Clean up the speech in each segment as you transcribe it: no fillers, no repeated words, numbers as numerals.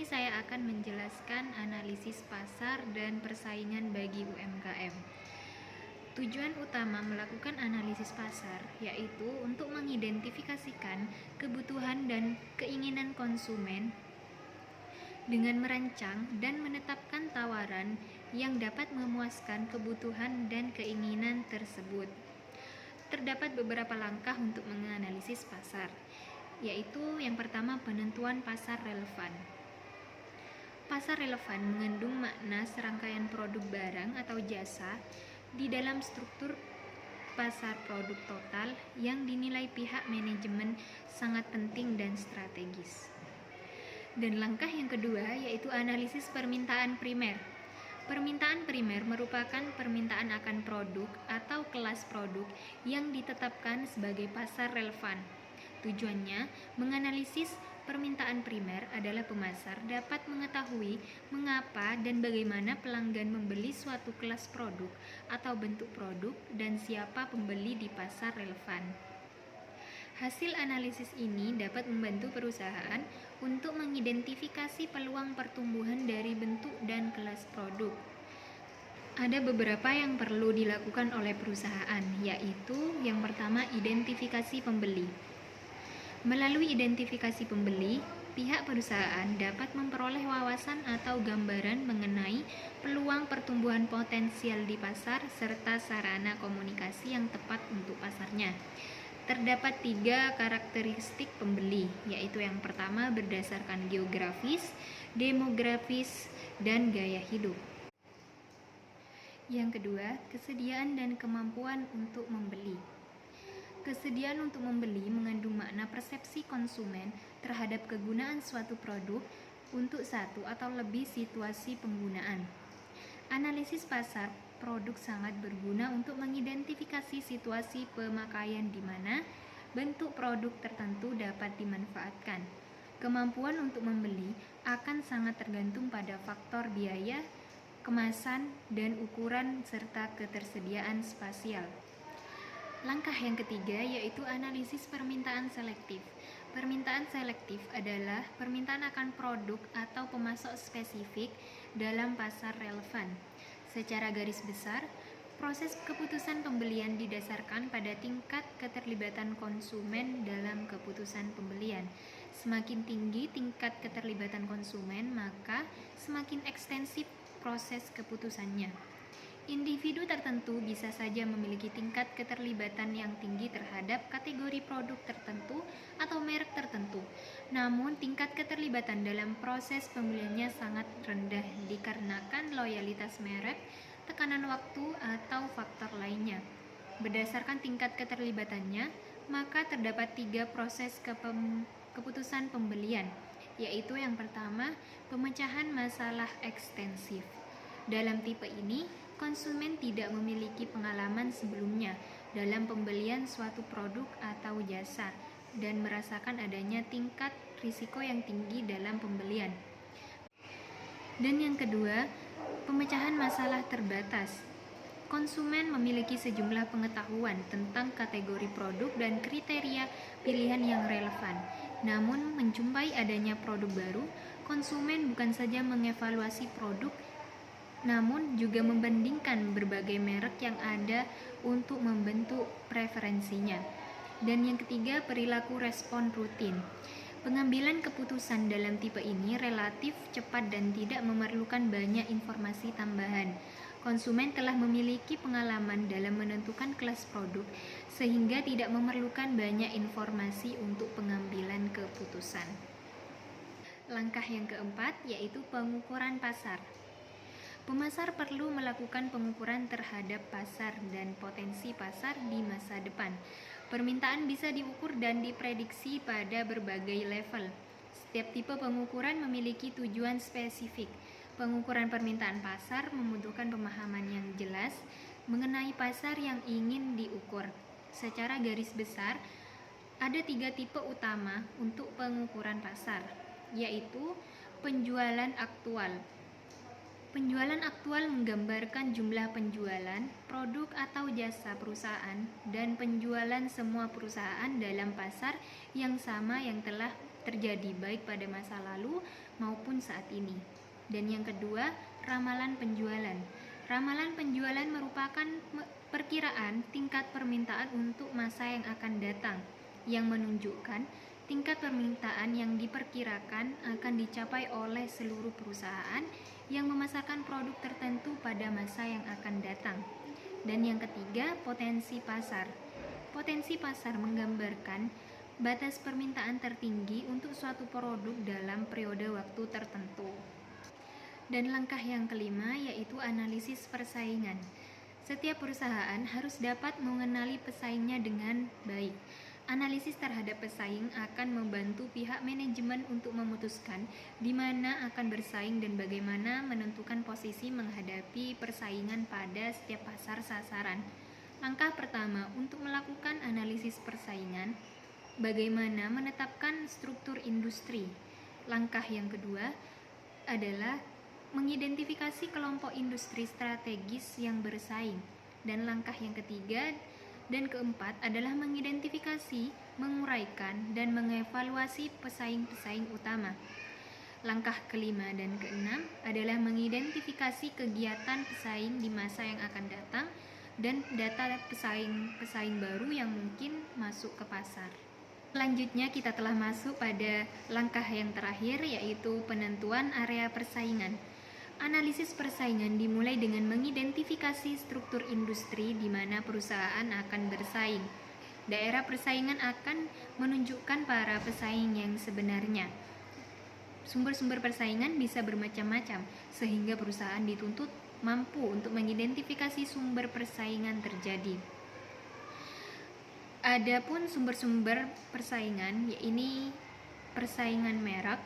ini saya akan menjelaskan analisis pasar dan persaingan bagi UMKM. Tujuan utama melakukan analisis pasar yaitu untuk mengidentifikasikan kebutuhan dan keinginan konsumen dengan merancang dan menetapkan tawaran yang dapat memuaskan kebutuhan dan keinginan tersebut. Terdapat beberapa langkah untuk menganalisis pasar, yaitu yang pertama penentuan pasar relevan. Pasar relevan mengandung makna serangkaian produk barang atau jasa di dalam struktur pasar produk total yang dinilai pihak manajemen sangat penting dan strategis. Dan langkah yang kedua yaitu analisis permintaan primer. Permintaan primer merupakan permintaan akan produk atau kelas produk yang ditetapkan sebagai pasar relevan. Tujuannya, menganalisis permintaan primer adalah pemasar dapat mengetahui mengapa dan bagaimana pelanggan membeli suatu kelas produk atau bentuk produk dan siapa pembeli di pasar relevan. Hasil analisis ini dapat membantu perusahaan untuk mengidentifikasi peluang pertumbuhan dari bentuk dan kelas produk. Ada beberapa yang perlu dilakukan oleh perusahaan, yaitu yang pertama identifikasi pembeli. Melalui identifikasi pembeli, pihak perusahaan dapat memperoleh wawasan atau gambaran mengenai peluang pertumbuhan potensial di pasar serta sarana komunikasi yang tepat untuk pasarnya. Terdapat 3 karakteristik pembeli, yaitu yang pertama berdasarkan geografis, demografis, dan gaya hidup. Yang kedua, kesediaan dan kemampuan untuk membeli. Kesediaan untuk membeli mengandung makna persepsi konsumen terhadap kegunaan suatu produk untuk satu atau lebih situasi penggunaan. Analisis pasar produk sangat berguna untuk mengidentifikasi situasi pemakaian di mana bentuk produk tertentu dapat dimanfaatkan. Kemampuan untuk membeli akan sangat tergantung pada faktor biaya, kemasan, dan ukuran serta ketersediaan spasial. Langkah yang ketiga yaitu analisis permintaan selektif. Permintaan selektif adalah permintaan akan produk atau pemasok spesifik dalam pasar relevan. Secara garis besar, proses keputusan pembelian didasarkan pada tingkat keterlibatan konsumen dalam keputusan pembelian. Semakin tinggi tingkat keterlibatan konsumen, maka semakin ekstensif proses keputusannya. Individu tertentu bisa saja memiliki tingkat keterlibatan yang tinggi terhadap kategori produk tertentu atau merek tertentu. Namun, tingkat keterlibatan dalam proses pembeliannya sangat rendah dikarenakan loyalitas merek, tekanan waktu, atau faktor lainnya. Berdasarkan tingkat keterlibatannya, maka terdapat 3 proses keputusan pembelian, yaitu yang pertama, pemecahan masalah ekstensif. Dalam tipe ini, konsumen tidak memiliki pengalaman sebelumnya dalam pembelian suatu produk atau jasa dan merasakan adanya tingkat risiko yang tinggi dalam pembelian. Dan yang kedua, pemecahan masalah terbatas. Konsumen memiliki sejumlah pengetahuan tentang kategori produk dan kriteria pilihan yang relevan. Namun, menjumpai adanya produk baru, konsumen bukan saja mengevaluasi produk, namun juga membandingkan berbagai merek yang ada untuk membentuk preferensinya. Dan yang ketiga, perilaku respon rutin. Pengambilan keputusan dalam tipe ini relatif cepat dan tidak memerlukan banyak informasi tambahan. Konsumen telah memiliki pengalaman dalam menentukan kelas produk sehingga tidak memerlukan banyak informasi untuk pengambilan keputusan. Langkah yang keempat yaitu pengukuran pasar. Pemasar perlu melakukan pengukuran terhadap pasar dan potensi pasar di masa depan. Permintaan bisa diukur dan diprediksi pada berbagai level. Setiap tipe pengukuran memiliki tujuan spesifik. Pengukuran permintaan pasar membutuhkan pemahaman yang jelas mengenai pasar yang ingin diukur. Secara garis besar, ada 3 tipe utama untuk pengukuran pasar, yaitu penjualan aktual. Penjualan aktual menggambarkan jumlah penjualan, produk atau jasa perusahaan, dan penjualan semua perusahaan dalam pasar yang sama yang telah terjadi baik pada masa lalu maupun saat ini. Dan yang kedua, ramalan penjualan. Ramalan penjualan merupakan perkiraan tingkat permintaan untuk masa yang akan datang, yang menunjukkan tingkat permintaan yang diperkirakan akan dicapai oleh seluruh perusahaan yang memasarkan produk tertentu pada masa yang akan datang. Dan yang ketiga, potensi pasar. Potensi pasar menggambarkan batas permintaan tertinggi untuk suatu produk dalam periode waktu tertentu. Dan langkah yang kelima yaitu analisis persaingan. Setiap perusahaan harus dapat mengenali pesaingnya dengan baik. Analisis terhadap pesaing akan membantu pihak manajemen untuk memutuskan di mana akan bersaing dan bagaimana menentukan posisi menghadapi persaingan pada setiap pasar sasaran. Langkah pertama untuk melakukan analisis persaingan, bagaimana menetapkan struktur industri. Langkah yang kedua adalah mengidentifikasi kelompok industri strategis yang bersaing. Dan langkah yang ketiga dan keempat adalah mengidentifikasi, menguraikan, dan mengevaluasi pesaing-pesaing utama. Langkah kelima dan keenam adalah mengidentifikasi kegiatan pesaing di masa yang akan datang dan data pesaing baru yang mungkin masuk ke pasar. Selanjutnya kita telah masuk pada langkah yang terakhir, yaitu penentuan area persaingan. Analisis persaingan dimulai dengan mengidentifikasi struktur industri di mana perusahaan akan bersaing. Daerah persaingan akan menunjukkan para pesaing yang sebenarnya. Sumber-sumber persaingan bisa bermacam-macam, sehingga perusahaan dituntut mampu untuk mengidentifikasi sumber persaingan terjadi. Adapun sumber-sumber persaingan, yaitu persaingan merek.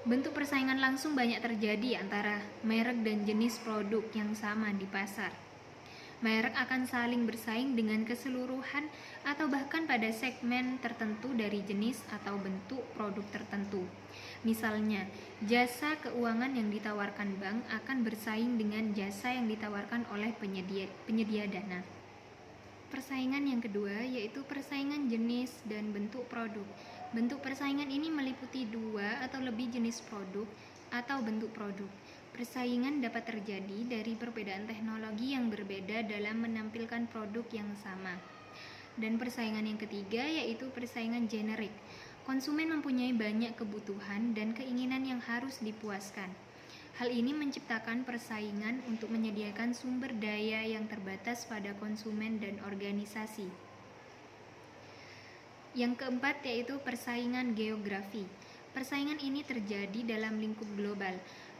Bentuk persaingan langsung banyak terjadi antara merek dan jenis produk yang sama di pasar. Merek akan saling bersaing dengan keseluruhan atau bahkan pada segmen tertentu dari jenis atau bentuk produk tertentu. Misalnya, jasa keuangan yang ditawarkan bank akan bersaing dengan jasa yang ditawarkan oleh penyedia dana. Persaingan yang kedua yaitu persaingan jenis dan bentuk produk. Bentuk persaingan ini meliputi dua atau lebih jenis produk atau bentuk produk. Persaingan dapat terjadi dari perbedaan teknologi yang berbeda dalam menampilkan produk yang sama. Dan persaingan yang ketiga yaitu persaingan generik. Konsumen mempunyai banyak kebutuhan dan keinginan yang harus dipuaskan. Hal ini menciptakan persaingan untuk menyediakan sumber daya yang terbatas pada konsumen dan organisasi. Yang keempat yaitu persaingan geografi. Persaingan ini terjadi dalam lingkup global,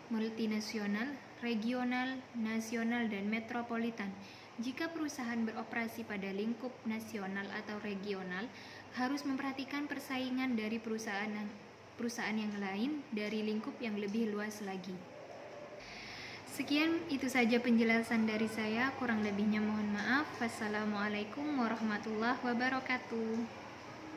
multinasional, regional, nasional, dan metropolitan. Jika perusahaan beroperasi pada lingkup nasional atau regional, harus memperhatikan persaingan dari perusahaan yang lain dari lingkup yang lebih luas lagi. Sekian, itu saja penjelasan dari saya. Kurang lebihnya mohon maaf. Wassalamualaikum warahmatullahi wabarakatuh.